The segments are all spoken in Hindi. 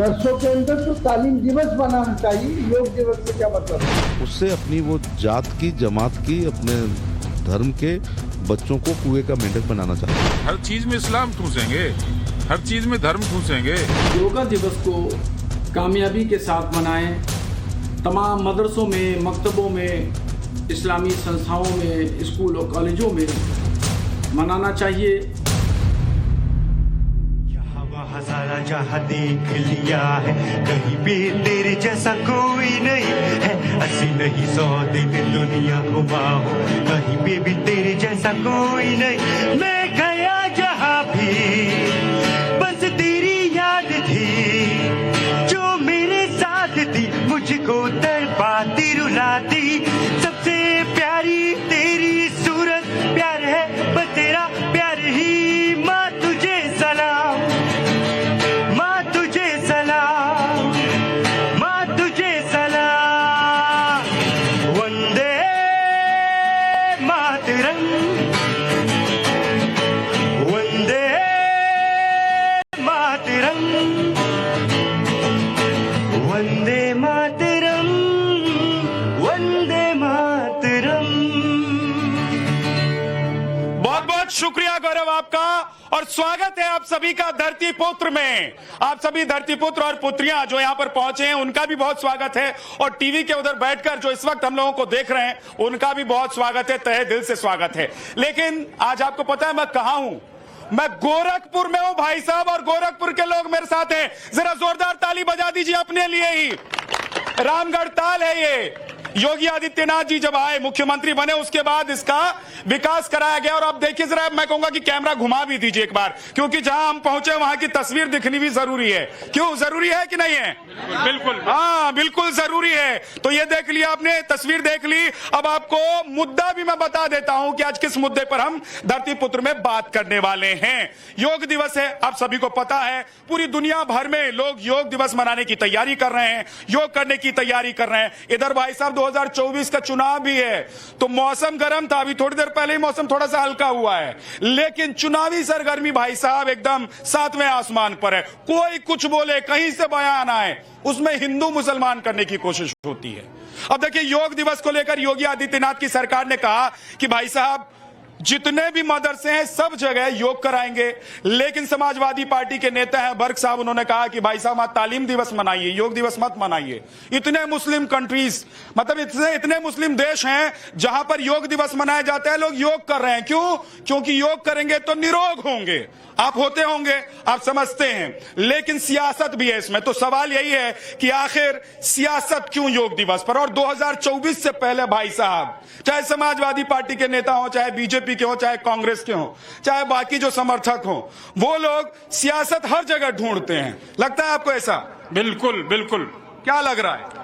मदरसों के अंदर तो तालीम दिवस मनाना चाहिए, योग दिवस से क्या मतलब है? उससे अपनी वो जात की, जमात की, अपने धर्म के बच्चों को कुएं का मेंढक बनाना चाहते हैं। हर चीज में इस्लाम ठूसेंगे, हर चीज में धर्म ठूसेंगे। योगा दिवस को कामयाबी के साथ मनाएं। तमाम मदरसों में, मकतबों में, इस्लामी संस्थाओं में, स्कूल और कॉलेजों में मनाना चाहिए। यहाँ वहाँ सारा जहाँ देख लिया है, कहीं भी तेरे जैसा कोई नहीं है। 80 नहीं 100 दिन दुनिया घुमाओ, कहीं भी तेरे जैसा कोई नहीं। मैं गया जहाँ भी बस तेरी याद थी, जो मेरे साथ थी, मुझको तड़पाती रुलाती। सबसे प्यारी तेरी सूरत, प्यार है बस तेरा प्यार ही। माँ तुझे सलाम, माँ तुझे सलाम, माँ तुझे सलाम। वंदे मातरम, वंदे मातरम, वंदे मातरम, वंदे मातरम। बहुत बहुत शुक्रिया गौरव आपका, और स्वागत है आप सभी का धरती पुत्र में। आप सभी धरती पुत्र और पुत्रियां जो यहां पर पहुंचे हैं, उनका भी बहुत स्वागत है, और टीवी के उधर बैठकर जो इस वक्त हम लोगों को देख रहे हैं, उनका भी बहुत स्वागत है, तहे दिल से स्वागत है। लेकिन आज आपको पता है मैं कहां हूं? मैं गोरखपुर में हूं भाई साहब, और गोरखपुर के लोग मेरे साथ हैं। जरा जोरदार ताली बजा दीजिए अपने लिए ही। रामगढ़ ताल है ये। योगी आदित्यनाथ जी जब आए, मुख्यमंत्री बने, उसके बाद इसका विकास कराया गया। और अब देखिए जरा, मैं कहूंगा कि कैमरा घुमा भी दीजिए एक बार, क्योंकि जहां हम पहुंचे वहां की तस्वीर दिखनी भी जरूरी है। क्यों जरूरी है कि नहीं है? बिल्कुल, हाँ बिल्कुल जरूरी है। तो ये देख लिया आपने, तस्वीर देख ली। अब आपको मुद्दा भी मैं बता देता हूं कि आज किस मुद्दे पर हम धरती पुत्र में बात करने वाले हैं। योग दिवस है, आप सभी को पता है। पूरी दुनिया भर में लोग योग दिवस मनाने की तैयारी कर रहे हैं, योग करने की तैयारी कर रहे हैं। इधर भाई साहब 2024 का चुनाव भी है, तो मौसम गर्म था, अभी थोड़ी देर पहले ही मौसम थोड़ा सा हल्का हुआ है, लेकिन चुनावी सरगर्मी भाई साहब एकदम सातवें आसमान पर है। कोई कुछ बोले, कहीं से बयान आए, उसमें हिंदू मुसलमान करने की कोशिश होती है। अब देखिए, योग दिवस को लेकर योगी आदित्यनाथ की सरकार ने कहा कि भाई साहब जितने भी मदरसे हैं सब जगह योग कराएंगे। लेकिन समाजवादी पार्टी के नेता हैं बर्क साहब, उन्होंने कहा कि भाई साहब आप तालीम दिवस मनाइए, योग दिवस मत मनाइए। इतने मुस्लिम कंट्रीज, मतलब इतने मुस्लिम देश हैं जहां पर योग दिवस मनाया जाता है, लोग योग कर रहे हैं। क्यों? क्योंकि योग करेंगे तो निरोग होंगे। आप होते होंगे, आप समझते हैं, लेकिन सियासत भी है इसमें। तो सवाल यही है कि आखिर सियासत क्यों योग दिवस पर? और 2024 से पहले भाई साहब, चाहे समाजवादी पार्टी के नेता हो, चाहे बीजेपी के हो, चाहे कांग्रेस के हो, चाहे बाकी जो समर्थक हो, वो लोग सियासत हर जगह ढूंढते हैं। लगता है आपको ऐसा? बिल्कुल बिल्कुल। क्या लग रहा है?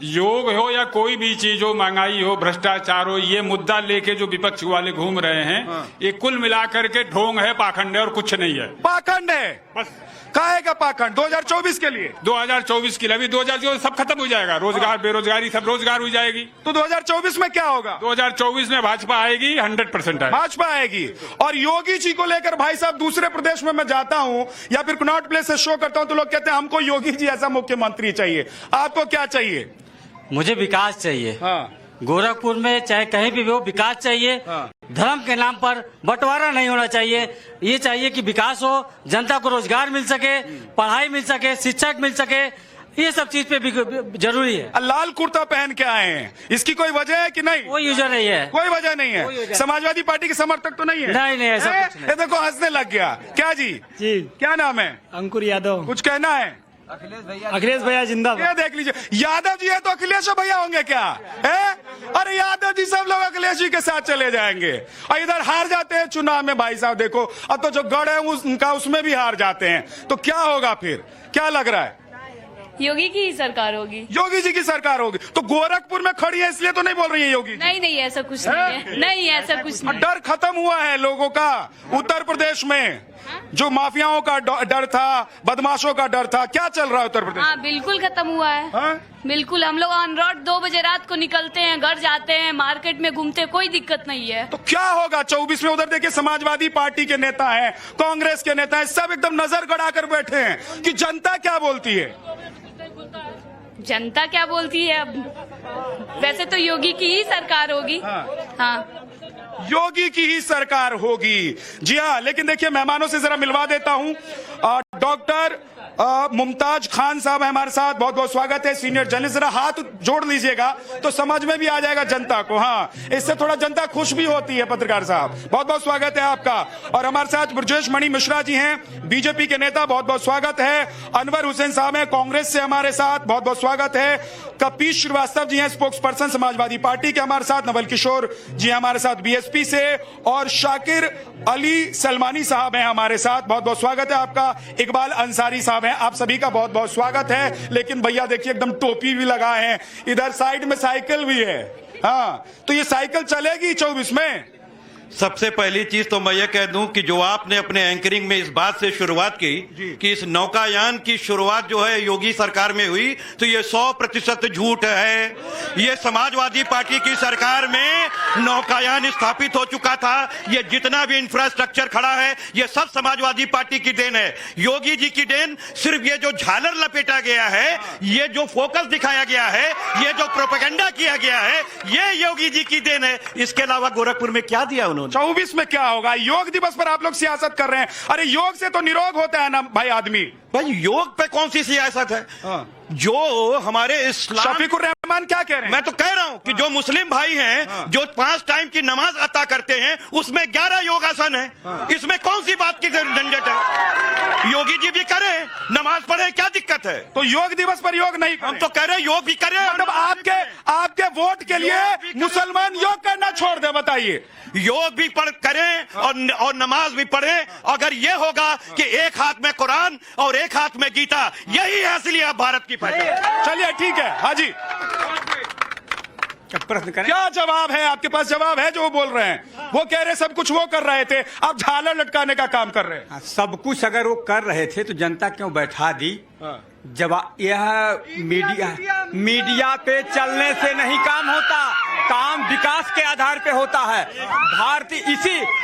योग हो या कोई भी चीज हो, महंगाई हो, भ्रष्टाचार हो, ये मुद्दा लेके जो विपक्ष वाले घूम रहे हैं, ये कुल मिलाकर के ढोंग है, पाखंड है, और कुछ नहीं है। पाखंड है बस। काहे का पाखंड? 2024 के लिए, 2024 के लिए, अभी 2024 सब खत्म हो जाएगा। रोजगार, बेरोजगारी, सब रोजगार हो जाएगी। तो 2024 में क्या होगा? 2024 में भाजपा आएगी, 100% है। भाजपा आएगी। और योगी जी को लेकर भाई साहब दूसरे प्रदेश में मैं जाता हूं या फिर कनॉट प्लेस से शो करता हूं, तो लोग कहते हैं हमको योगी जी ऐसा मुख्यमंत्री चाहिए। आपको क्या चाहिए? मुझे विकास चाहिए। हाँ। गोरखपुर में चाहे कहीं भी हो, विकास चाहिए। हाँ। धर्म के नाम पर बंटवारा नहीं होना चाहिए। ये चाहिए कि विकास हो, जनता को रोजगार मिल सके, पढ़ाई मिल सके, शिक्षक मिल सके, ये सब चीज पे भी जरूरी है। लाल कुर्ता पहन के आए हैं, इसकी कोई वजह है कि नहीं? कोई यूजर नहीं है, कोई वजह नहीं है। समाजवादी पार्टी के समर्थक तो नहीं है? नहीं ऐसा कुछ नहीं। ये देखो हंसने लग गया। क्या जी? क्या नाम है? अंकुर यादव। कुछ कहना है? अखिलेश भैया जिंदाबाद। ये देख लीजिए, यादव जी है तो अखिलेश भैया होंगे क्या? है? अरे यादव जी सब लोग अखिलेश जी के साथ चले जाएंगे, और इधर हार जाते हैं चुनाव में भाई साहब। देखो, अब तो जो गढ़ है उनका, उसमें भी हार जाते हैं। तो क्या होगा फिर? क्या लग रहा है? योगी की ही सरकार होगी। योगी जी की सरकार होगी। तो गोरखपुर में खड़ी है इसलिए तो नहीं बोल रही है योगी जी? नहीं ऐसा कुछ नहीं है, नहीं ऐसा कुछ नहीं। डर खत्म हुआ है लोगों का उत्तर प्रदेश में, जो माफियाओं का डर था, बदमाशों का डर था, क्या चल रहा है उत्तर प्रदेश? हाँ बिल्कुल खत्म हुआ है। बिल्कुल, हम लोग ऑन रोड 2 बजे रात को निकलते हैं, घर जाते हैं, मार्केट में घूमते, कोई दिक्कत नहीं है। तो क्या होगा 24 में? उधर देखिए समाजवादी पार्टी के नेता हैं, कांग्रेस के नेता हैं, सब एकदम नजर गड़ा कर बैठे हैं कि जनता क्या बोलती है। जनता क्या बोलती है? अब वैसे तो योगी की ही सरकार होगी। हाँ योगी की ही सरकार होगी। जी हाँ, लेकिन देखिए मेहमानों से जरा मिलवा देता हूं। डॉक्टर मुमताज खान साहब है हमारे साथ, बहुत बहुत स्वागत है। सीनियर जर्नलिस्ट, जरा हाथ जोड़ लीजिएगा तो समझ में भी आ जाएगा जनता को। हाँ, इससे थोड़ा जनता खुश भी होती है। पत्रकार साहब, बहुत बहुत स्वागत है आपका। और हमारे साथ ब्रजेश मणि मिश्रा जी हैं, बीजेपी के नेता, बहुत बहुत स्वागत है। अनवर हुसैन साहब हैं कांग्रेस से हमारे साथ, बहुत बहुत स्वागत है। कपीश श्रीवास्तव जी हैं स्पोक्स पर्सन समाजवादी पार्टी के हमारे साथ। नवल किशोर जी हमारे साथ बीएसपी से। और शाकिर अली सलमानी साहब हैं हमारे साथ, बहुत बहुत स्वागत है आपका। इकबाल अंसारी साहब हैं, आप सभी का बहुत बहुत स्वागत है। लेकिन भैया देखिए एकदम टोपी भी लगाए हैं, इधर साइड में साइकिल भी है। हाँ, तो ये साइकिल चलेगी 24 में? सबसे पहली चीज तो मैं ये कह दूं कि जो आपने अपने एंकरिंग में इस बात से शुरुआत की कि इस नौकायान की शुरुआत जो है योगी सरकार में हुई, तो ये 100% झूठ है। ये समाजवादी पार्टी की सरकार में नौकायान स्थापित हो चुका था। ये जितना भी इंफ्रास्ट्रक्चर खड़ा है ये सब समाजवादी पार्टी की देन है। योगी जी की देन सिर्फ ये जो झालर लपेटा गया है, ये जो फोकस दिखाया गया है, ये जो प्रोपेगेंडा किया गया है, ये योगी जी की देन है। इसके अलावा गोरखपुर में क्या दिया उन्होंने? 24 में क्या होगा? योग दिवस पर आप लोग सियासत कर रहे हैं। अरे योग से तो निरोग होता है ना भाई आदमी। भाई योग पे कौन सी सियासत है? जो हमारे इस्लाम, शफीकुर रहमान क्या कह रहे हैं? मैं तो कह रहा हूं कि जो मुस्लिम भाई हैं, जो 5 टाइम की नमाज अता करते हैं, उसमें 11 योगासन है। इसमें कौन सी बात की झंझट है? योगी जी भी करें, नमाज पढ़े, क्या दिक्कत है? तो योग दिवस पर योग नहीं? हम तो कह रहे हैं योग भी करें। मतलब आपके वोट के लिए मुसलमान योग करना छोड़ दे? बताइए। योग भी करें और नमाज भी पढ़ें। अगर ये होगा कि एक हाथ में कुरान और एक हाथ में गीता, यही है असली भारत की पहचान। चलिए ठीक है। हाजी, प्रश्न करें। क्या जवाब है आपके पास? जवाब है जो वो बोल रहे हैं? वो कह रहे सब कुछ वो कर रहे थे, आप झालर लटकाने का काम कर रहे हैं। सब कुछ अगर वो कर रहे थे तो जनता क्यों बैठा दी? जवाब यह मीडिया पे चलने से नहीं काम होता, काम विकास के आधार पे होता है। भारतीय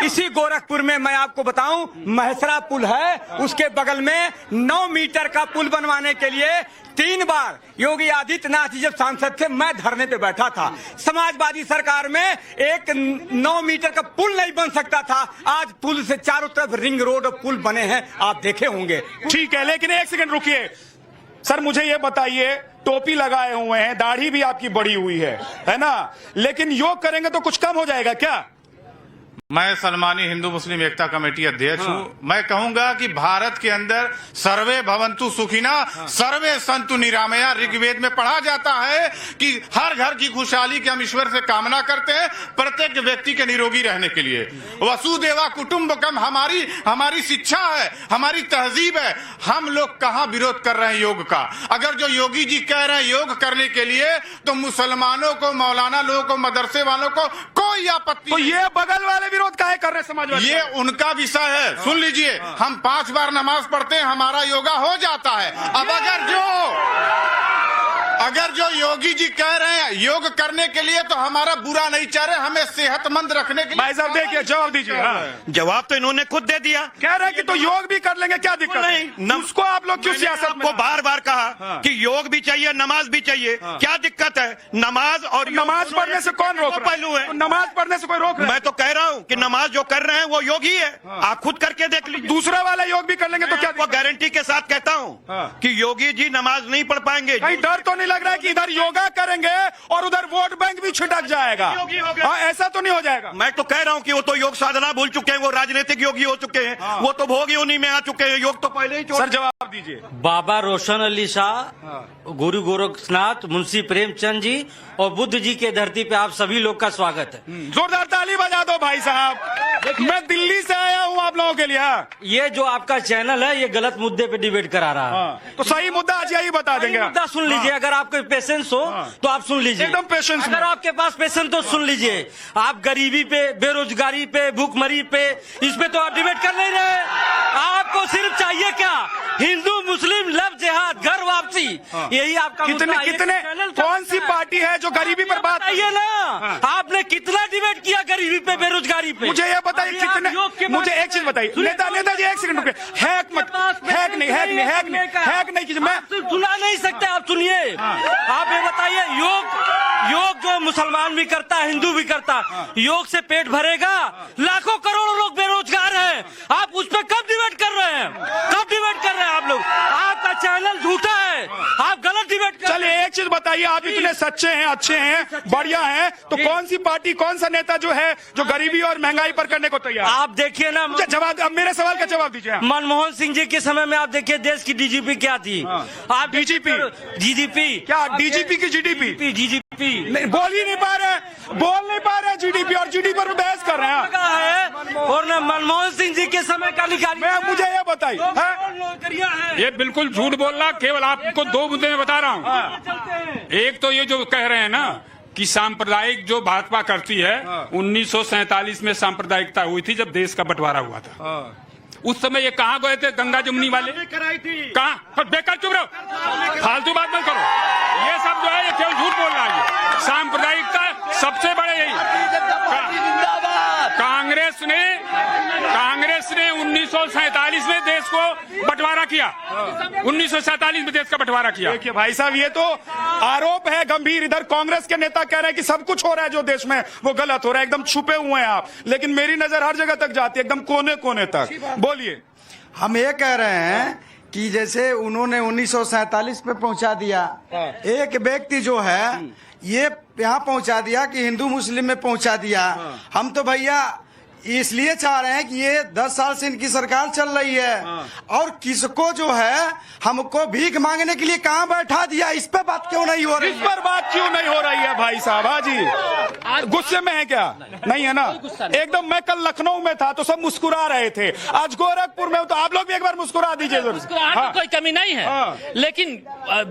इसी गोरखपुर में मैं आपको बताऊं, महेसरा पुल है, उसके बगल में 9 मीटर का पुल बनवाने के लिए 3 बार योगी आदित्यनाथ जी जब सांसद थे, मैं धरने पे बैठा था। समाजवादी सरकार में एक 9 मीटर का पुल नहीं बन सकता था। आज पुल से चारों तरफ रिंग रोड और पुल बने हैं, आप देखे होंगे। ठीक है, लेकिन एक सेकंड रुकिए सर, मुझे ये बताइए, टोपी लगाए हुए हैं, दाढ़ी भी आपकी बड़ी हुई है ना? लेकिन योग करेंगे तो कुछ कम हो जाएगा क्या? मैं सलमानी हिंदू मुस्लिम एकता कमेटी अध्यक्ष हूँ। मैं कहूंगा कि भारत के अंदर सर्वे भवंतु सुखिना सर्वे संतु निरामया ऋग्वेद में पढ़ा जाता है कि हर घर की खुशहाली की हम ईश्वर से कामना करते हैं, प्रत्येक व्यक्ति के निरोगी रहने के लिए। वसुदेवा कुटुंबकम हमारी शिक्षा है, हमारी तहजीब है। हम लोग कहाँ विरोध कर रहे हैं योग का? अगर जो योगी जी कह रहे हैं योग करने के लिए, तो मुसलमानों को, मौलाना लोगों को, मदरसे वालों को कोई आपत्ति तो ये बगल वाले विरोध काहे कर रहे हैं समाजवादी? ये उनका विषय है। सुन लीजिए, हम 5 बार नमाज पढ़ते हैं, हमारा योगा हो जाता है। अब अगर जो योगी जी कह रहे हैं योग करने के लिए, तो हमारा बुरा नहीं चाह रहे, हमें सेहतमंद रखने के लिए। भाई साहब देखिए, जवाब दीजिए। जवाब तो इन्होंने खुद दे दिया। कह रहे हैं कि तो योग भी कर लेंगे, क्या दिक्कत नहीं? उसको आप लोग क्यों सियासत में? आपको बार-बार कहा कि योग भी चाहिए, नमाज भी चाहिए, क्या दिक्कत है? नमाज और नमाज पढ़ने से कौन रोक? पहलू है, नमाज पढ़ने से कोई रोक रहा है? मैं तो कह रहा हूँ कि नमाज जो कर रहे हैं वो योगी है, आप खुद करके देख लीजिए। दूसरा वाला योग भी कर लेंगे तो क्या? गारंटी के साथ कहता हूँ कि योगी जी नमाज नहीं पढ़ पाएंगे। कहीं डर तो नहीं नहीं लग रहा है कि इधर योगा करेंगे और उधर वोट बैंक भी छिटक जाएगा? ऐसा तो नहीं हो जाएगा। मैं तो कह रहा हूं कि वो तो योग साधना भूल चुके हैं, वो राजनीतिक योगी हो चुके हैं, वो तो भोग योनि में आ चुके हैं, योग तो पहले ही। सर जवाब दीजिए। बाबा रोशन अली शाह, गुरु गोरखनाथ, मुंशी प्रेमचंद जी और बुद्ध जी के धरती पे आप सभी लोग का स्वागत है। जोरदार ताली बजा दो भाई साहब। मैं दिल्ली से आया हूँ आप लोगों के लिए। ये जो आपका चैनल है ये गलत मुद्दे पे डिबेट करा रहा है। तो सही मुद्दा आज यही बता देंगे। मुद्दा सुन लीजिए, अगर आपके पेशेंस हो तो आप सुन लीजिए। एकदम पेशेंस। अगर आपके पास पेशेंस तो सुन लीजिए। आप गरीबी पे, बेरोजगारी पे, भूखमरी पे, इस पे तो आप डिबेट कर नहीं रहे। आपको सिर्फ चाहिए क्या? हिंदू मुस्लिम लव जिहाद घर वापसी, यही आपका कितने कौन सी पार्टी है जो गरीबी पर बात बताइए ना। आपने कितना डिबेट किया गरीबी पे, बेरोजगारी पे? मुझे ये बताइए कितने। मुझे एक चीज बताइए नेताजी, एक सेकंड रुकिए। हैक नहीं कीजिए। मैं सुना नहीं सकते, आप सुनिए। आप ये बताइए, योग जो मुसलमान भी करता है, हिंदू भी करता, योग से पेट भरेगा? लाखों करोड़ों लोग बेरोजगार हैं, आप उस पर कब डिबेट कर रहे हैं? कब डिबेट कर रहे हैं आप लोग? आपका चैनल झूठा है, आप गलत डिबेट कर। चलिए एक चीज बताइए, आप इतने सच्चे हैं, अच्छे हैं, बढ़िया हैं, तो कौन सी पार्टी, कौन सा नेता जो है जो गरीबी और महंगाई पर करने को तैयार? आप देखिए ना। जवाब, अब मेरे सवाल का जवाब दीजिए। मनमोहन सिंह जी के समय में आप देखिए देश की डीजीपी क्या थी। आप जीडीपी क्या? डीजीपी की जीडीपी नहीं, बोल नहीं पा रहे जीडीपी, और जीडीपी पर बहस कर रहे हैं। और न मनमोहन सिंह जी के समय का निकालिए। मुझे ये बताइए। ये बिल्कुल झूठ बोलना। केवल आपको दो मुद्दे में बता रहा हूँ। एक तो ये जो कह रहे हैं ना कि सांप्रदायिक जो भाजपा करती है, 1947 में सांप्रदायिकता हुई थी जब देश का बंटवारा हुआ था। उस समय ये कहाँ गए थे? गंगा जमुनी वाले कराई थी। कहाँ? बेकार चुप रहो, फालतू बात मत करो। ये सब जो है ये केवल झूठ बोल रहा है। सांप्रदायिकता सबसे बड़े यही कांग्रेस ने 1947 में देश को बंटवारा किया। 1947 में देश का बंटवारा किया। देखिए भाई साहब, ये तो आरोप है गंभीर। इधर कांग्रेस के नेता कह रहे हैं कि सब कुछ हो रहा है जो देश में वो गलत हो रहा है, एकदम छुपे हुए हैं आप। लेकिन मेरी नजर हर जगह तक जाती है, एकदम कोने कोने तक। बोलिए। हम ये कह रहे हैं कि जैसे उन्होंने 1947 पे पहुंचा दिया, एक व्यक्ति जो है ये यहाँ पहुंचा दिया कि हिंदू मुस्लिम में पहुंचा दिया। हम तो भैया इसलिए चाह रहे हैं कि ये 10 साल से इनकी सरकार चल रही है, और किसको जो है हमको भीख मांगने के लिए कहाँ बैठा दिया, इस पे बात क्यों नहीं हो रही? इस पर बात क्यों नहीं हो रही है भाई साहब? हाँ जी, गुस्से में है क्या? नहीं है ना? एकदम। मैं कल लखनऊ में था तो सब मुस्कुरा रहे थे, आज गोरखपुर में, तो आप लोग भी एक बार मुस्कुरा दीजिए। कोई कमी नहीं है, लेकिन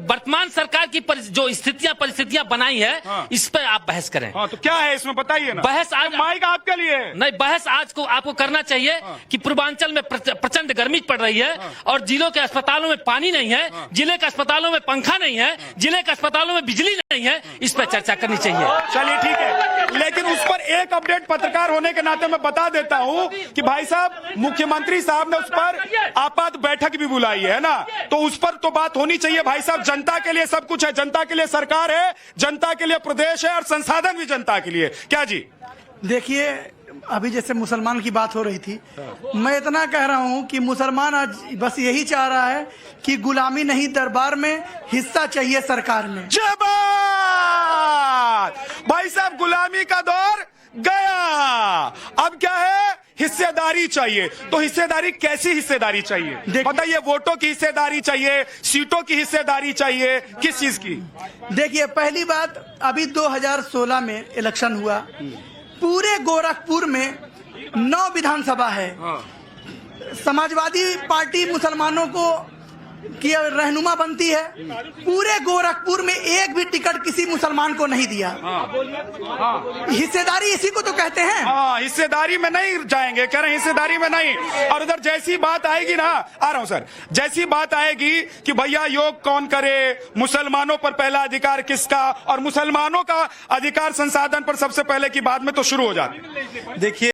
वर्तमान सरकार की जो परिस्थितियां बनाई है, इस पर आप बहस करें। तो क्या है इसमें बताइए ना। बहस आज माइक आपके लिए नहीं, बहस आज को आपको करना चाहिए कि पूर्वांचल में प्रचंड गर्मी पड़ रही है और जिलों के अस्पतालों में पानी नहीं है, जिले के अस्पतालों में पंखा नहीं है, जिले के अस्पतालों में बिजली नहीं है। इस पर चर्चा करनी चाहिए। चलिए ठीक है, लेकिन उस पर एक अपडेट पत्रकार होने के नाते मैं बता देता हूं कि भाई साहब, मुख्यमंत्री साहब ने उस पर आपात बैठक भी बुलाई है ना, तो उस पर तो बात होनी चाहिए भाई साहब। जनता के लिए सब कुछ है, जनता के लिए सरकार है, जनता के लिए प्रदेश है, और संसाधन भी जनता के लिए। क्या जी? देखिए, अभी जैसे मुसलमान की बात हो रही थी, मैं इतना कह रहा हूं कि मुसलमान आज बस यही चाह रहा है कि गुलामी नहीं, दरबार में हिस्सा चाहिए सरकार में। जय बात! भाई साहब, गुलामी का दौर गया, अब क्या है? हिस्सेदारी चाहिए। तो हिस्सेदारी, कैसी हिस्सेदारी चाहिए बताइए? वोटों की हिस्सेदारी चाहिए, सीटों की हिस्सेदारी चाहिए, किस चीज की? देखिए, पहली बात, अभी 2016 में इलेक्शन हुआ, पूरे गोरखपुर में 9 विधानसभा है। समाजवादी पार्टी मुसलमानों को की रहनुमा बनती है, पूरे गोरखपुर में एक भी टिकट किसी मुसलमान को नहीं दिया। हिस्सेदारी इसी को तो कहते हैं। हिस्सेदारी में नहीं जाएंगे, कह रहे हैं हिस्सेदारी में नहीं। और उधर जैसी बात आएगी ना, आ रहा हूं सर, जैसी बात आएगी कि भैया योग कौन करे, मुसलमानों पर पहला अधिकार किसका, और मुसलमानों का अधिकार संसाधन पर सबसे पहले की बात में तो शुरू हो जाती। देखिए,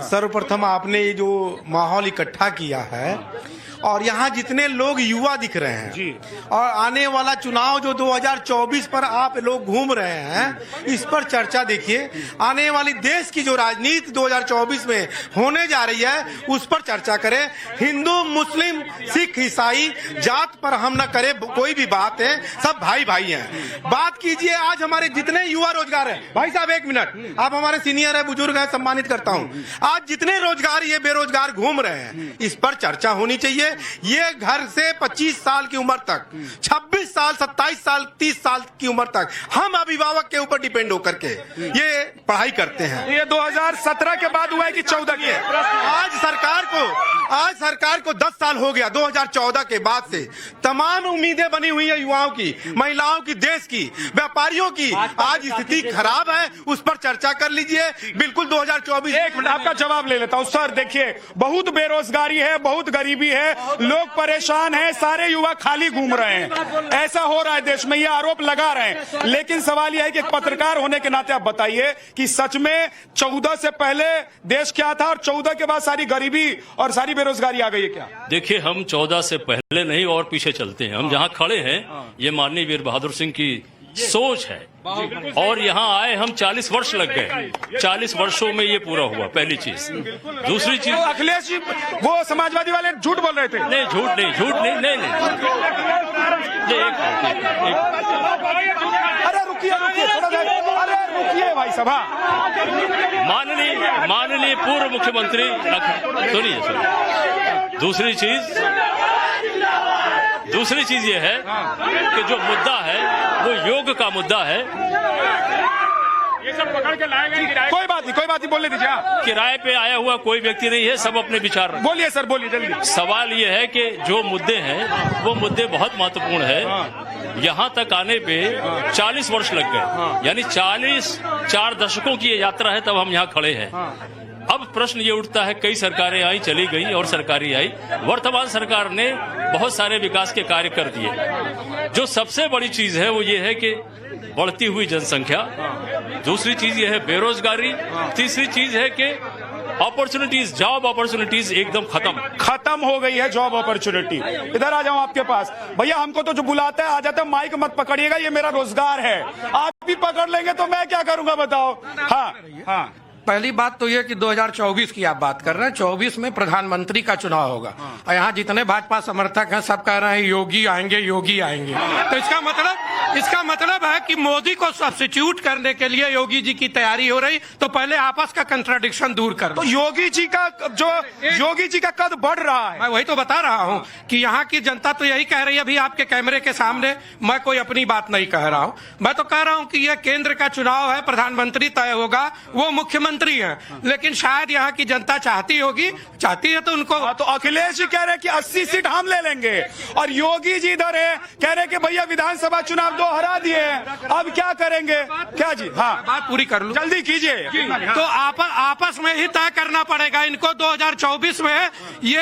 सर्वप्रथम आपने ये जो माहौल इकट्ठा किया है और यहाँ जितने लोग युवा दिख रहे हैं और आने वाला चुनाव जो 2024 पर आप लोग घूम रहे हैं, इस पर चर्चा देखिए। आने वाली देश की जो राजनीति 2024 में होने जा रही है उस पर चर्चा करें। हिंदू मुस्लिम सिख ईसाई जात पर हम न करें कोई भी बात है, सब भाई भाई हैं। बात कीजिए आज हमारे जितने युवा रोजगार है। भाई साहब एक मिनट, आप हमारे सीनियर है, बुजुर्ग है, सम्मानित करता हूँ। आज जितने रोजगार ये बेरोजगार घूम रहे हैं इस पर चर्चा होनी चाहिए। ये घर से 25 साल की उम्र तक, 26 साल 27 साल 30 साल की उम्र तक हम अभिभावक के ऊपर डिपेंड होकर के ये पढ़ाई करते हैं। ये 2017 के बाद हुआ है कि 14 के? आज सरकार को 10 साल हो गया। 2014 के बाद से तमाम उम्मीदें बनी हुई है युवाओं की, महिलाओं की, देश की, व्यापारियों की। आज स्थिति खराब है, उस पर चर्चा कर लीजिए। बिल्कुल 2024। एक मिनट आपका जवाब ले लेता हूं। सर देखिए, बहुत बेरोजगारी है, बहुत गरीबी है, लोग परेशान हैं, सारे युवा खाली घूम रहे हैं, ऐसा हो रहा है देश में, ये आरोप लगा रहे हैं। लेकिन सवाल यह है कि एक पत्रकार होने के नाते आप बताइए कि सच में 14 से पहले देश क्या था और 14 के बाद सारी गरीबी और सारी बेरोजगारी आ गई है क्या? देखिए, हम 14 से पहले नहीं और पीछे चलते हैं। हम जहां खड़े हैं ये माननीय वीर बहादुर सिंह की सोच है, और यहाँ आए हम 40 वर्ष लग गए। 40 वर्षों में ये पूरा हुआ, पहली चीज। दूसरी चीज, अखिलेश जी वो समाजवादी वाले झूठ बोल रहे थे। नहीं, झूठ नहीं। अरे रुकिए थोड़ा देर, अरे रुकिए भाई सभा। माननीय पूर्व मुख्यमंत्री, सुनिए। दूसरी चीज ये है कि जो मुद्दा है वो योग का मुद्दा है। ये सब पकड़ के लाए गए। कोई बात नहीं, बोलने दीजिए। किराए पे आया हुआ कोई व्यक्ति नहीं है, सब अपने विचार रखें। बोलिए सर, बोलिए जल्दी। सवाल ये है कि जो मुद्दे हैं वो मुद्दे बहुत महत्वपूर्ण है। यहाँ तक आने पे 40 वर्ष लग गए, यानी 4 दशकों की ये यात्रा है, तब हम यहाँ खड़े हैं। अब प्रश्न ये उठता है, कई सरकारें आई, चली गई और सरकारी आई। वर्तमान सरकार ने बहुत सारे विकास के कार्य कर दिए। जो सबसे बड़ी चीज है वो ये है कि बढ़ती हुई जनसंख्या, दूसरी चीज ये है बेरोजगारी, तीसरी चीज है कि अपॉर्चुनिटीज, जॉब अपॉर्चुनिटीज एकदम खत्म हो गई है जॉब अपॉर्चुनिटी। इधर आ जाऊं आपके पास। भैया हमको तो जो बुलाता है आ जाता है, माइक मत पकड़िएगा, ये मेरा रोजगार है। आप भी पकड़ लेंगे तो मैं क्या करूंगा बताओ? हाँ। पहली बात तो ये कि 2024 की आप बात कर रहे हैं, 24 में प्रधानमंत्री का चुनाव होगा और यहाँ जितने भाजपा समर्थक हैं सब कह रहे हैं योगी आएंगे। तो इसका मतलब है कि मोदी को सब्स्टिट्यूट करने के लिए योगी जी की तैयारी हो रही। तो पहले आपस का कंट्राडिक्शन दूर कर। तो योगी जी का कद बढ़ रहा है। मैं वही तो बता रहा हूँ कि यहाँ की जनता तो यही कह रही है। अभी आपके कैमरे के सामने मैं कोई अपनी बात नहीं कह रहा हूँ, मैं तो कह रहा हूँ कि यह केंद्र का चुनाव है, प्रधानमंत्री तय होगा, वो मुख्यमंत्री हैं। लेकिन शायद यहाँ की जनता चाहती है तो उनको। तो अखिलेश जी कह रहे कि 80 सीट हम ले लेंगे और योगी जी इधर है कह रहे कि भैया विधानसभा चुनाव 2 हरा दिए, अब क्या करेंगे? क्या जी? हाँ, बात पूरी कर लूं, जल्दी कीजिए। तो आपस में ही तय करना पड़ेगा इनको। 2024 में ये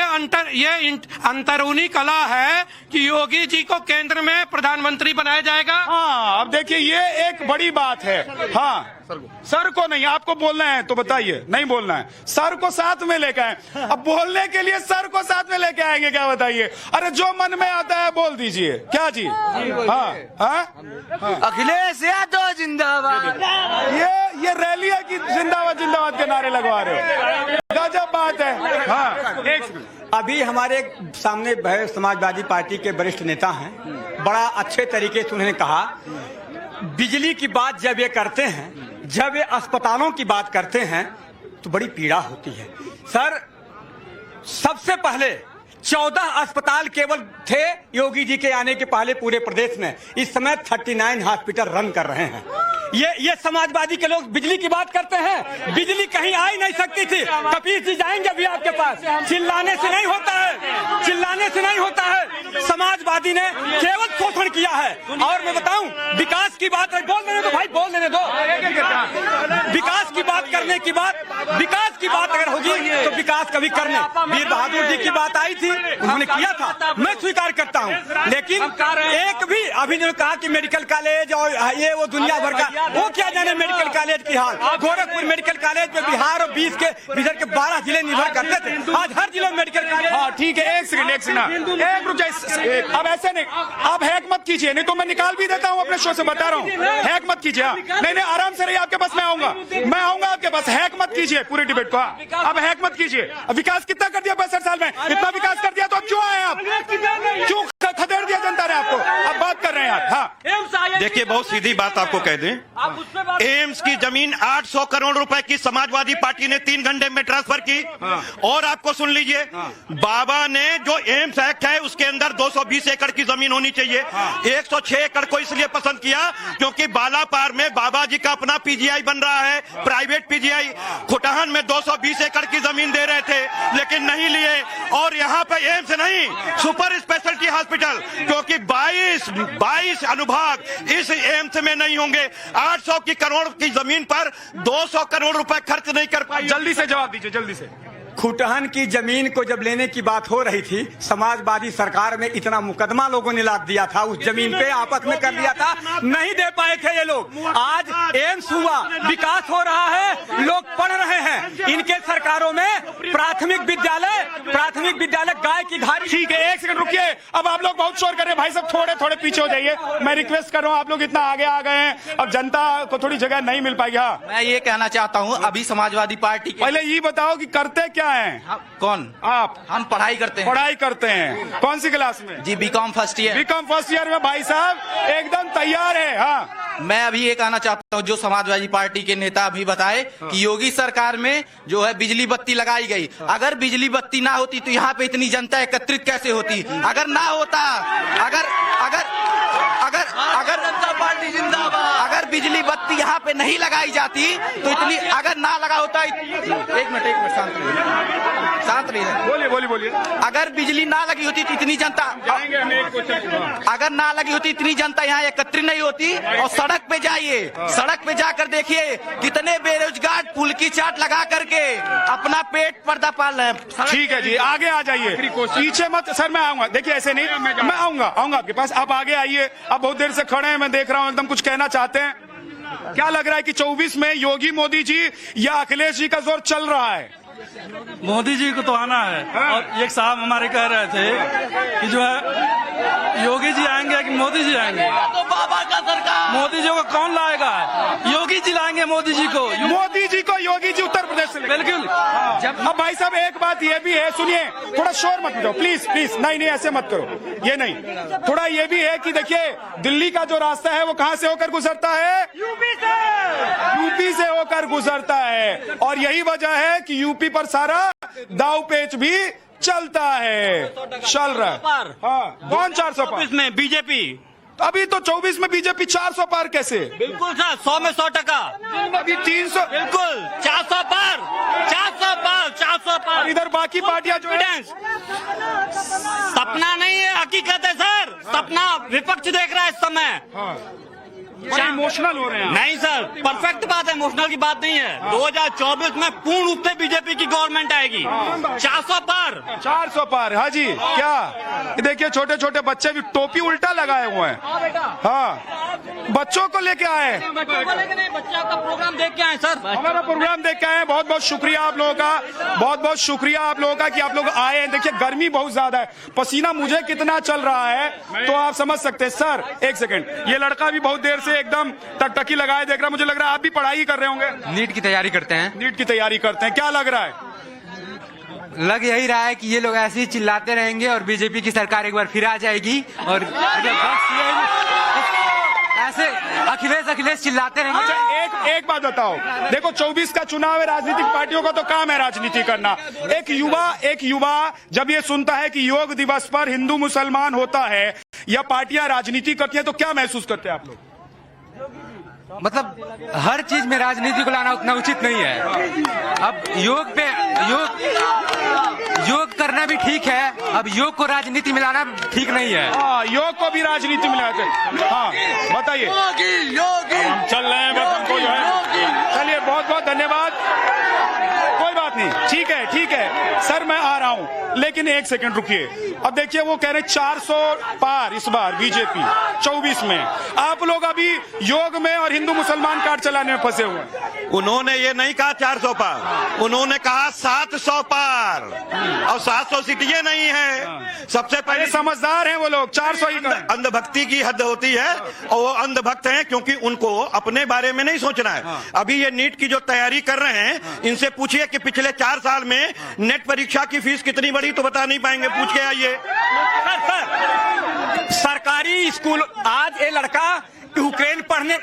अंतरूनी कला है कि योगी जी को केंद्र में प्रधानमंत्री बनाया जाएगा। हाँ, अब देखिए ये एक बड़ी बात है। हाँ, सर को नहीं, आपको बोलना है तो बताइए। नहीं बोलना है, सर को साथ में लेकर आए। अब बोलने के लिए सर को साथ में लेके आएंगे क्या? बताइए। अरे जो मन में आता है बोल दीजिए। क्या जी? हाँ। अखिलेश यादव जिंदाबाद। ये रैली है कि जिंदाबाद के नारे लगवा रहे हो? गजब बात है। हाँ, अभी हमारे सामने समाजवादी पार्टी के वरिष्ठ नेता हैं, बड़ा अच्छे तरीके से उन्होंने कहा बिजली की बात जब ये करते हैं, जब ये अस्पतालों की बात करते हैं तो बड़ी पीड़ा होती है। सर, सबसे पहले 14 अस्पताल केवल थे योगी जी के आने के पहले पूरे प्रदेश में। इस समय 39 हॉस्पिटल रन कर रहे हैं। ये समाजवादी के लोग बिजली की बात करते हैं। बिजली कहीं आ ही नहीं सकती थी। कपीस जी जाएंगे अभी आपके पास। चिल्लाने से नहीं होता है। समाजवादी ने केवल शोषण किया है। और मैं बताऊं, विकास की बात है, बोल देने दो भाई, बोल देने दो। विकास की बात करने की बात, विकास की बात अगर होगी तो विकास कभी करने। वीर बहादुर जी की बात आई थी, उन्होंने किया था, मैं स्वीकार करता हूं। लेकिन एक भी अभी जो कहा कि मेडिकल कॉलेज और ये वो दुनिया भर का, वो क्या जाने मेडिकल कॉलेज की हाल। गोरखपुर मेडिकल कॉलेज में बिहार और 20 के इधर के 12 जिले निर्भर करते थे, आज हर जिले में मेडिकल कॉलेज। हाँ ठीक है, एक सेकंड एक रुक जाइए। अब ऐसे नहीं, आप हैक मत कीजिए, नहीं तो मैं निकाल भी देता हूँ अपने शो से, बता रहा हूँ। हैक मत कीजिए, नहीं नहीं आराम से रहिए, आपके पास मैं आऊंगा आपके पास। हैक मत कीजिए पूरी डिबेट को, अब हैक मत कीजिए। विकास कितना कर दिया 65 साल में, इतना विकास कर दिया तो क्यों आए आप, क्यों खदेड़ दिया जनता ने आपको? अब बात कर रहे हैं आप। हाँ देखिए, बहुत सीधी बात आपको कह दें, एम्स की जमीन 800 करोड़ रुपए की समाजवादी पार्टी ने 3 घंटे में ट्रांसफर की। और आपको सुन लीजिए, बाबा ने जो एम्स एक्ट है उसके अंदर 220 एकड़ की जमीन होनी चाहिए। 106 एकड़ को इसलिए पसंद किया क्योंकि बालापार में बाबा जी का अपना पीजीआई बन रहा है, प्राइवेट पीजीआई। खुटहन में 220 एकड़ की जमीन दे रहे थे लेकिन नहीं लिए। और यहाँ पे एम्स नहीं, सुपर स्पेशलिटी हॉस्पिटल, क्योंकि 22 अनुभाग इस एम्स में नहीं होंगे। 800 की करोड़ की जमीन पर 200 करोड़ रुपए खर्च नहीं कर पाए। जल्दी से जवाब दीजिए, जल्दी से। खुटहन की जमीन को जब लेने की बात हो रही थी, समाजवादी सरकार में इतना मुकदमा लोगों ने लाद दिया था, उस जमीन पे आपस में कर दिया था, नहीं दे पाए थे ये लोग। आज एम्स हुआ, विकास हो रहा है, लोग पढ़ रहे हैं। इनके सरकारों में प्राथमिक विद्यालय गाय की घारी। ठीक है, एक सेकंड रुकिए, अब आप लोग बहुत शोर कर रहे हैं भाई साहब, थोड़े थोड़े पीछे हो जाइए। मैं रिक्वेस्ट कर रहा हूँ, आप लोग इतना आगे आ गए हैं, अब जनता को थोड़ी जगह नहीं मिल पाएगी। हाँ, मैं ये कहना चाहता हूँ, अभी समाजवादी पार्टी पहले ये बताओ कि करते क्या है? कौन? आप? हम पढ़ाई करते हैं। पढ़ाई करते हैं, कौन सी क्लास में? जी BCom first year. BCom first year में भाई साहब एकदम तैयार है। हाँ, मैं अभी ये कहना चाहता हूँ, जो समाजवादी पार्टी के नेता अभी बताए कि योगी सरकार में जो है बिजली बत्ती लगाई गई। अगर बिजली बत्ती ना होती तो यहाँ पे इतनी जनता एकत्रित कैसे होती? अगर ना होता, अगर बिजली बत्ती यहाँ पे नहीं लगाई जाती तो इतनी, अगर ना लगा होता, एक मिनट शांत रहिए, बोलिए। अगर बिजली ना लगी होती तो इतनी जनता, अगर ना लगी होती इतनी जनता यहाँ एकत्रित नहीं होती। और सड़क पे जाइए, सड़क पे जाकर देखिए कितने बेरोजगार फूल की चाट लगा करके अपना पेट पर्दा पाल रहे हैं। ठीक है जी, आगे आ जाइए, पीछे मत। सर मैं आऊंगा, देखिए ऐसे नहीं, मैं आऊंगा आपके पास, आप आगे आइए। आप बहुत देर से खड़े हैं, मैं देख रहा हूँ, एकदम कुछ कहना चाहते हैं। क्या लग रहा है कि 24 में योगी मोदी जी या अखिलेश जी का जोर चल रहा है? मोदी जी को तो आना है। और एक साहब हमारे कह रहे थे कि जो है योगी जी आएंगे कि मोदी जी आएंगे, तो बाबा का सरकार, मोदी जी को कौन लाएगा? योगी जी लाएंगे मोदी जी को। मोदी जी को योगी जी उत्तर प्रदेश से, बिल्कुल। अब भाई साहब एक बात ये भी है, सुनिए, थोड़ा शोर मत करो प्लीज, नहीं ऐसे मत करो, ये नहीं। थोड़ा ये भी है कि देखिए, दिल्ली का जो रास्ता है वो कहाँ से होकर गुजरता है? यूपी से होकर गुजरता है। और यही वजह है कि यूपी पर सारा दाव पेच भी चलता है, चल रहा है। हाँ, कौन 400 पार में? बीजेपी। अभी तो 24 में बीजेपी 400 पार कैसे? बिल्कुल सर, 100 में 100%। अभी 300, बिल्कुल 400 पार। इधर बाकी पार्टियां जो है, सपना नहीं है, हकीकत है सर। सपना विपक्ष देख रहा है इस समय। इमोशनल हो रहे हैं। नहीं सर, परफेक्ट बात है, इमोशनल की बात नहीं है। 2024 में पूर्ण रूप से बीजेपी की गवर्नमेंट आएगी। 400 पार। हाँ जी, क्या देखिए, छोटे छोटे बच्चे भी टोपी उल्टा लगाए हुए हैं। हाँ, बच्चों को लेके आए, बच्चों का प्रोग्राम देख के आए सर। हमारा प्रोग्राम देख के आए। बहुत बहुत शुक्रिया आप लोगों का, बहुत शुक्रिया आप लोगों का कि आप लोग आए हैं। देखिए गर्मी बहुत ज्यादा है, पसीना मुझे कितना चल रहा है तो आप समझ सकते हैं। सर एक सेकंड, ये लड़का भी बहुत देर से एकदम टकटकी लगाए देख रहा है। मुझे लग रहा है आप भी पढ़ाई कर रहे होंगे। नीट की तैयारी करते हैं। नीट की तैयारी करते हैं, क्या लग रहा है? लग यही रहा है कि ये लोग ऐसे ही चिल्लाते रहेंगे और बीजेपी की सरकार एक बार फिर आ जाएगी और ऐसे अखिलेश चिल्लाते रहेंगे। अच्छा एक बात बताओ, देखो 24 का चुनाव है, राजनीतिक पार्टियों का तो काम है राजनीति करना। एक युवा जब ये सुनता है कि योग दिवस पर हिंदू मुसलमान होता है या पार्टियां राजनीति करती हैं तो क्या महसूस करते हैं आप लोग? मतलब हर चीज में राजनीति को लाना उतना उचित नहीं है। अब योग करना भी ठीक है, अब योग को राजनीति में लाना ठीक नहीं है। योग को भी राजनीति में लाते। हाँ बताइए। हम चल रहे हैं, बस हमको जो है। चलिए बहुत बहुत धन्यवाद। कोई बात नहीं, ठीक है सर, मैं आ रहा हूँ, लेकिन एक सेकंड रुकिए। अब देखिए वो कह रहे 400 पार इस बार बीजेपी 24 में। आप लोग अभी योग में और हिंदू मुसलमान कार्ड चलाने में फंसे हुए। उन्होंने ये नहीं कहा 400 पार, उन्होंने कहा 700 पार, और 700 सीट ये नहीं है। सबसे पहले समझदार हैं वो लोग, 400 ही। अंधभक्ति की हद होती है, और वो अंधभक्त हैं क्योंकि उनको अपने बारे में नहीं सोचना है। अभी ये नीट की जो तैयारी कर रहे हैं, इनसे पूछिए कि पिछले 4 साल में नेट परीक्षा की फीस कितनी बढ़ी, तो बता नहीं पाएंगे, पूछ के आइए। सरकारी स्कूल, आज ये लड़का यूक्रेन पढ़ने,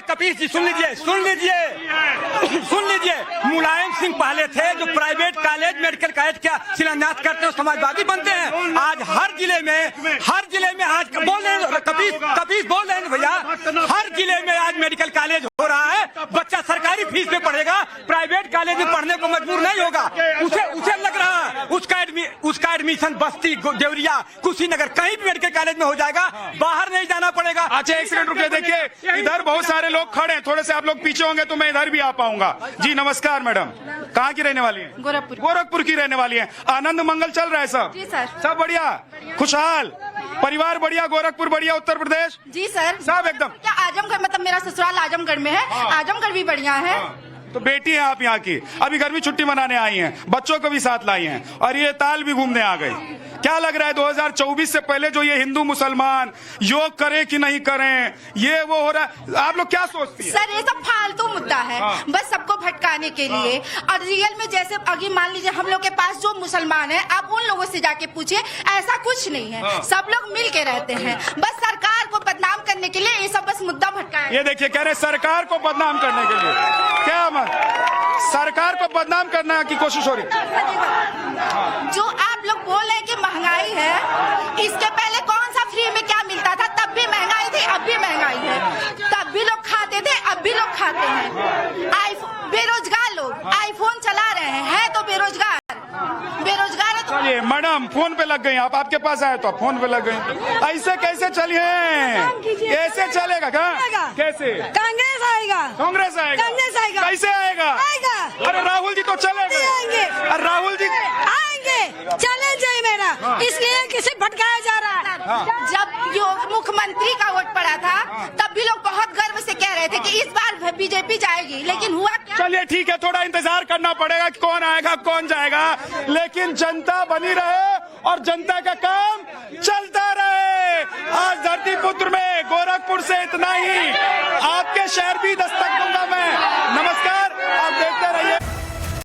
कपीश जी सुन लीजिए, मुलायम सिंह पहले थे जो प्राइवेट कॉलेज मेडिकल कॉलेज का शिलान्यास करते हैं, समाजवादी बनते हैं। आज हर जिले में आज बोल रहे हैं, कपीश बोल रहे हैं भैया, हर जिले में आज मेडिकल कॉलेज हो रहा है। बच्चा सरकारी फीस में पढ़ेगा, प्राइवेट कॉलेज में पढ़ने को मजबूर नहीं होगा। उसे लग रहा है उसका एडमिशन बस्ती, देवरिया, कुशीनगर कहीं भी मेडिकल कॉलेज में हो जाएगा, बाहर नहीं जाना पड़ेगा। अच्छा एक सेकंड रुकिए, देखिए इधर बहुत सारे लोग खड़े हैं, थोड़े से आप लोग पीछे होंगे तो मैं इधर भी आ पाऊंगा। जी नमस्कार मैडम, कहाँ की रहने वाली हैं? गोरखपुर की रहने वाली हैं। आनंद मंगल चल रहा है सब? जी सर। सब बढ़िया, खुशहाल परिवार, बढ़िया, गोरखपुर बढ़िया, उत्तर प्रदेश? जी सर, सब एकदम। क्या आजमगढ़, मतलब मेरा ससुराल आजमगढ़ में है। आजमगढ़ भी बढ़िया है। तो बेटी है आप यहाँ की, अभी गर्मी छुट्टी मनाने आई हैं, बच्चों को भी साथ लाई हैं, और ये ताल भी घूमने आ गई। क्या लग रहा है 2024 से पहले जो ये हिंदू मुसलमान योग करें कि नहीं करें, ये वो हो रहा है, आप लोग क्या सोचती हैं? सर ये सब फालतू मुद्दा है, बस सबको भटकाने के लिए। और रियल में जैसे अभी मान लीजिए हम लोग के पास जो मुसलमान है, आप उन लोगों से जाके पूछिए, ऐसा कुछ नहीं है। सब लोग मिल के रहते हैं, बस सरकार को बदनाम करने के लिए ये सब बस मुद्दा भटकाया। ये देखिए कह रहे सरकार को बदनाम करने के लिए, क्या सरकार को बदनाम करने की कोशिश हो रही है। जो आप लोग बोल रहे हैं कि महंगाई है, इसके पहले कौन सा फ्री में क्या मिलता था? तब भी महंगाई थी, अब भी महंगाई है। तब भी लोग खाते थे, अब भी लोग खाते हैं। बेरोजगार लोग आईफोन चला रहे हैं तो बेरोजगार है तो। चलिए मैडम फोन पे लग गई आप, आपके पास आए तो आप फोन पे लग गई। ऐसे कैसे चलिए, कैसे चलेगा? कैसे कांग्रेस आएगा, कैसे आएगा? अरे राहुल जी तो चलेगा, राहुल जी आएंगे, चैलेंज है मेरा, इसलिए किसे भटकाया जा रहा है। जब मुख्यमंत्री का वोट पड़ा था, तब भी लोग बहुत गर्व से कह रहे थे कि इस बार बीजेपी जाएगी, लेकिन हुआ क्या? चलिए ठीक है, थोड़ा इंतजार करना पड़ेगा कि कौन आएगा कौन जाएगा, लेकिन जनता बनी रहे और जनता का काम चलता रहे। आज धरती पुत्र में गोरखपुर से इतना ही, आपके शहर भी दस्तक दूंगा।